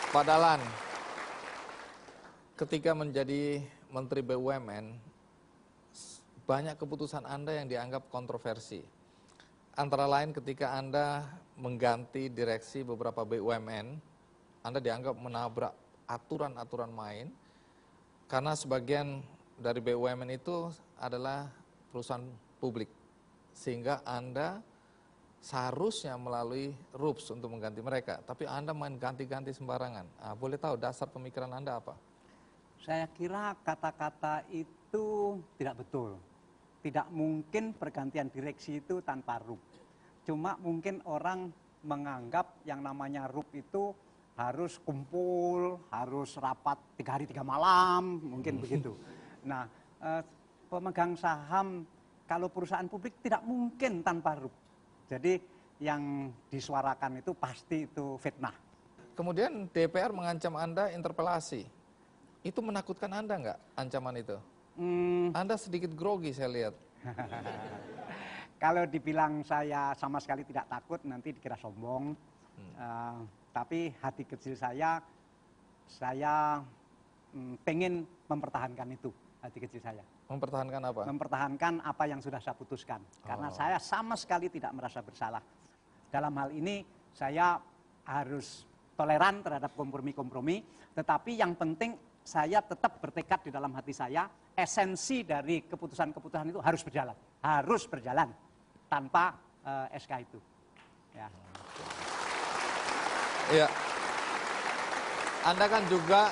Pak Dahlan, ketika menjadi Menteri BUMN, banyak keputusan Anda yang dianggap kontroversi. Antara lain ketika Anda mengganti direksi beberapa BUMN, Anda dianggap menabrak aturan-aturan main, karena sebagian dari BUMN itu adalah perusahaan publik, sehingga Anda seharusnya melalui RUPS untuk mengganti mereka, tapi Anda main ganti-ganti sembarangan. Boleh tahu dasar pemikiran Anda apa? Saya kira kata-kata itu tidak betul. Tidak mungkin pergantian direksi itu tanpa RUP. Cuma mungkin orang menganggap yang namanya RUP itu harus kumpul, harus rapat 3 hari 3 malam, mungkin begitu. Nah, pemegang saham kalau perusahaan publik tidak mungkin tanpa RUP. Jadi yang disuarakan itu pasti itu fitnah. Kemudian DPR mengancam Anda interpelasi. Itu menakutkan Anda nggak ancaman itu? Anda sedikit grogi saya lihat. Kalau dibilang saya sama sekali tidak takut nanti dikira sombong. Tapi hati kecil saya pengen mempertahankan itu, hati kecil saya. Mempertahankan apa? Mempertahankan apa yang sudah saya putuskan. Karena saya sama sekali tidak merasa bersalah. Dalam hal ini saya harus toleran terhadap kompromi-kompromi, tetapi yang penting saya tetap bertekad di dalam hati saya, esensi dari keputusan-keputusan itu harus berjalan tanpa SK itu. Ya. Iya. Anda kan juga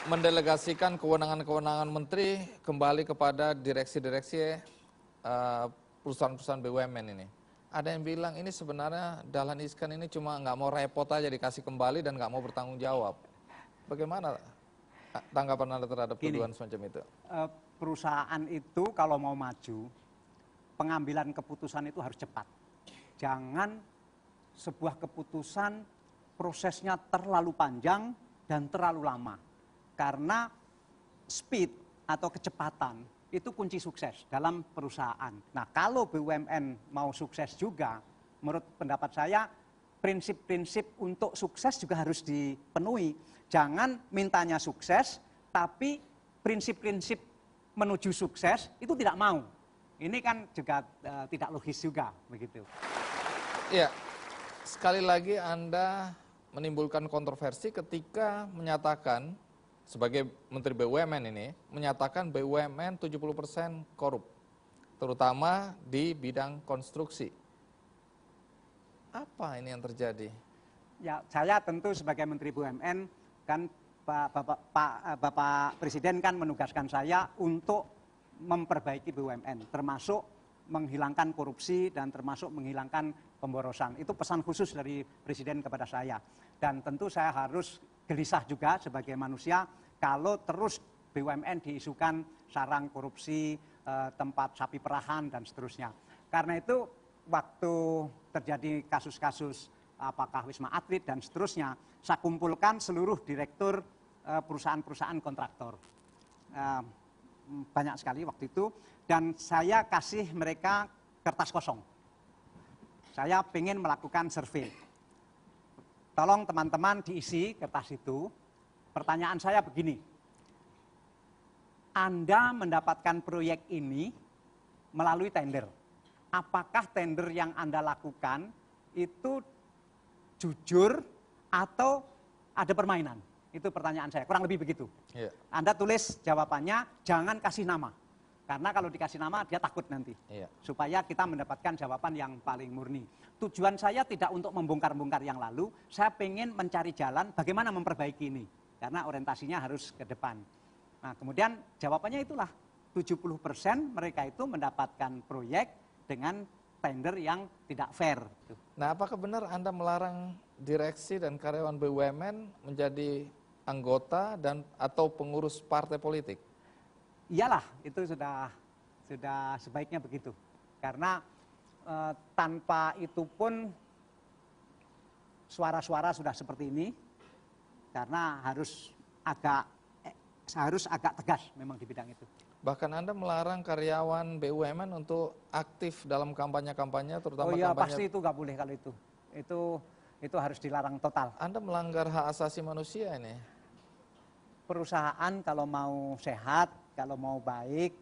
mendelegasikan kewenangan-kewenangan menteri kembali kepada direksi-direksi perusahaan-perusahaan BUMN ini. Ada yang bilang ini sebenarnya Dahlan Iskan ini cuma nggak mau repot aja dikasih kembali dan nggak mau bertanggung jawab. Bagaimana tanggapan Anda terhadap tuduhan semacam itu? Perusahaan itu kalau mau maju, pengambilan keputusan itu harus cepat. Jangan sebuah keputusan prosesnya terlalu panjang dan terlalu lama. Karena speed atau kecepatan itu kunci sukses dalam perusahaan. Nah, kalau BUMN mau sukses juga, menurut pendapat saya, prinsip-prinsip untuk sukses juga harus dipenuhi. Jangan mintanya sukses, tapi prinsip-prinsip menuju sukses itu tidak mau. Ini kan juga tidak logis juga, begitu. Iya, sekali lagi Anda menimbulkan kontroversi ketika menyatakan, sebagai Menteri BUMN ini, menyatakan BUMN 70% korup, terutama di bidang konstruksi. Apa ini yang terjadi? Ya, saya tentu sebagai Menteri BUMN, kan Bapak Presiden kan menugaskan saya untuk memperbaiki BUMN, termasuk menghilangkan korupsi dan termasuk menghilangkan pemborosan. Itu pesan khusus dari Presiden kepada saya. Dan tentu saya harus gelisah juga sebagai manusia kalau terus BUMN diisukan sarang korupsi, tempat sapi perahan dan seterusnya. Karena itu waktu terjadi kasus-kasus apakah Wisma Atlet dan seterusnya, saya kumpulkan seluruh direktur perusahaan-perusahaan kontraktor. Banyak sekali waktu itu, dan saya kasih mereka kertas kosong. Saya ingin melakukan survei. Tolong teman-teman diisi kertas itu. Pertanyaan saya begini, Anda mendapatkan proyek ini melalui tender. Apakah tender yang Anda lakukan itu jujur atau ada permainan? Itu pertanyaan saya, kurang lebih begitu. Yeah. Anda tulis jawabannya, jangan kasih nama. Karena kalau dikasih nama, dia takut nanti. Yeah. Supaya kita mendapatkan jawaban yang paling murni. Tujuan saya tidak untuk membongkar-bongkar yang lalu, saya ingin mencari jalan bagaimana memperbaiki ini. Karena orientasinya harus ke depan. Nah, kemudian jawabannya itulah, 70% mereka itu mendapatkan proyek dengan tender yang tidak fair. Nah, apakah benar Anda melarang direksi dan karyawan BUMN menjadi anggota dan atau pengurus partai politik? Iyalah, itu sudah sebaiknya begitu. Karena tanpa itu pun suara-suara sudah seperti ini, karena harus agak tegas memang di bidang itu. Bahkan Anda melarang karyawan BUMN untuk aktif dalam kampanye-kampanye, terutama kampanye. Oh iya, kampanye... pasti itu nggak boleh kalau itu. Itu itu harus dilarang total. Anda melanggar hak asasi manusia ini. Perusahaan kalau mau sehat, kalau mau baik,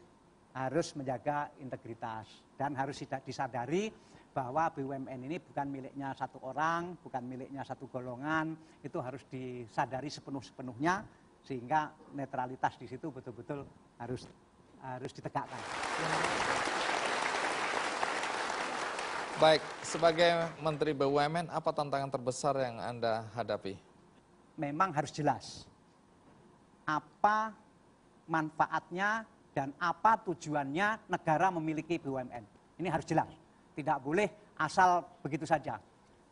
harus menjaga integritas. Dan harus disadari bahwa BUMN ini bukan miliknya satu orang, bukan miliknya satu golongan, itu harus disadari sepenuh-sepenuhnya, sehingga netralitas di situ betul-betul harus ditegakkan. Baik, sebagai Menteri BUMN, apa tantangan terbesar yang Anda hadapi? Memang harus jelas apa manfaatnya dan apa tujuannya negara memiliki BUMN. Ini harus jelas, tidak boleh asal begitu saja.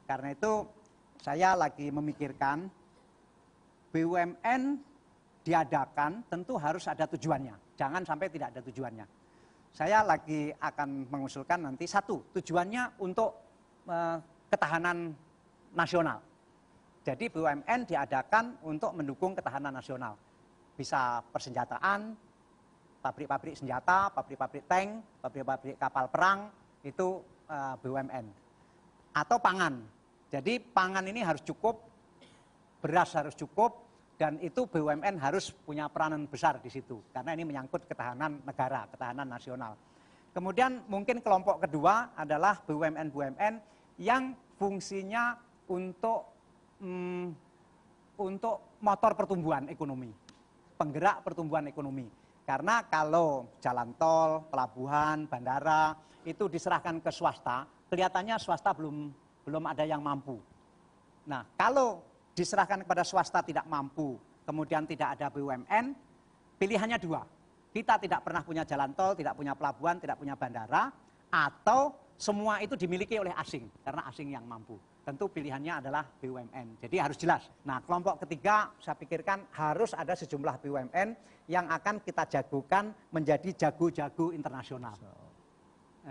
Karena itu saya lagi memikirkan BUMN diadakan tentu harus ada tujuannya, jangan sampai tidak ada tujuannya. Saya lagi akan mengusulkan nanti satu, tujuannya untuk ketahanan nasional. Jadi BUMN diadakan untuk mendukung ketahanan nasional. Bisa persenjataan, pabrik-pabrik senjata, pabrik-pabrik tank, pabrik-pabrik kapal perang, itu BUMN. Atau pangan. Jadi pangan ini harus cukup, beras harus cukup, dan itu BUMN harus punya peranan besar di situ. Karena ini menyangkut ketahanan negara, ketahanan nasional. Kemudian mungkin kelompok kedua adalah BUMN-BUMN yang fungsinya untuk motor pertumbuhan ekonomi, penggerak pertumbuhan ekonomi. Karena kalau jalan tol, pelabuhan, bandara itu diserahkan ke swasta, kelihatannya swasta belum ada yang mampu. Nah, kalau diserahkan kepada swasta tidak mampu, kemudian tidak ada BUMN, pilihannya dua. Kita tidak pernah punya jalan tol, tidak punya pelabuhan, tidak punya bandara, atau semua itu dimiliki oleh asing, karena asing yang mampu. Tentu pilihannya adalah BUMN, jadi harus jelas. Nah, kelompok ketiga saya pikirkan harus ada sejumlah BUMN yang akan kita jagokan menjadi jago-jago internasional.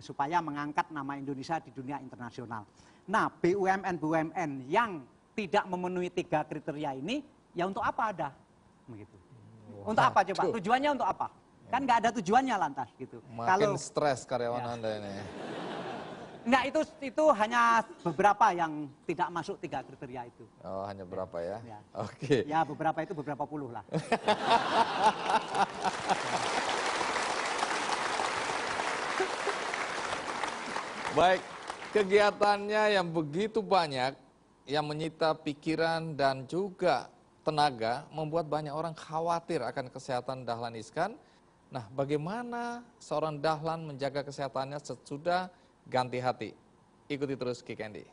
Supaya mengangkat nama Indonesia di dunia internasional. Nah, BUMN-BUMN yang tidak memenuhi 3 kriteria ini, ya untuk apa ada? Begitu. Untuk apa coba? Tujuannya untuk apa? Kan nggak ada tujuannya lantas gitu. Makin stres karyawan Anda ini. Enggak, itu hanya beberapa yang tidak masuk 3 kriteria itu. Oh, hanya berapa ya? Ya. Oke. Ya, beberapa itu beberapa puluh lah. Baik, kegiatannya yang begitu banyak, yang menyita pikiran dan juga tenaga, membuat banyak orang khawatir akan kesehatan Dahlan Iskan. Nah, bagaimana seorang Dahlan menjaga kesehatannya sesudah ganti hati? Ikuti terus Kick Andy.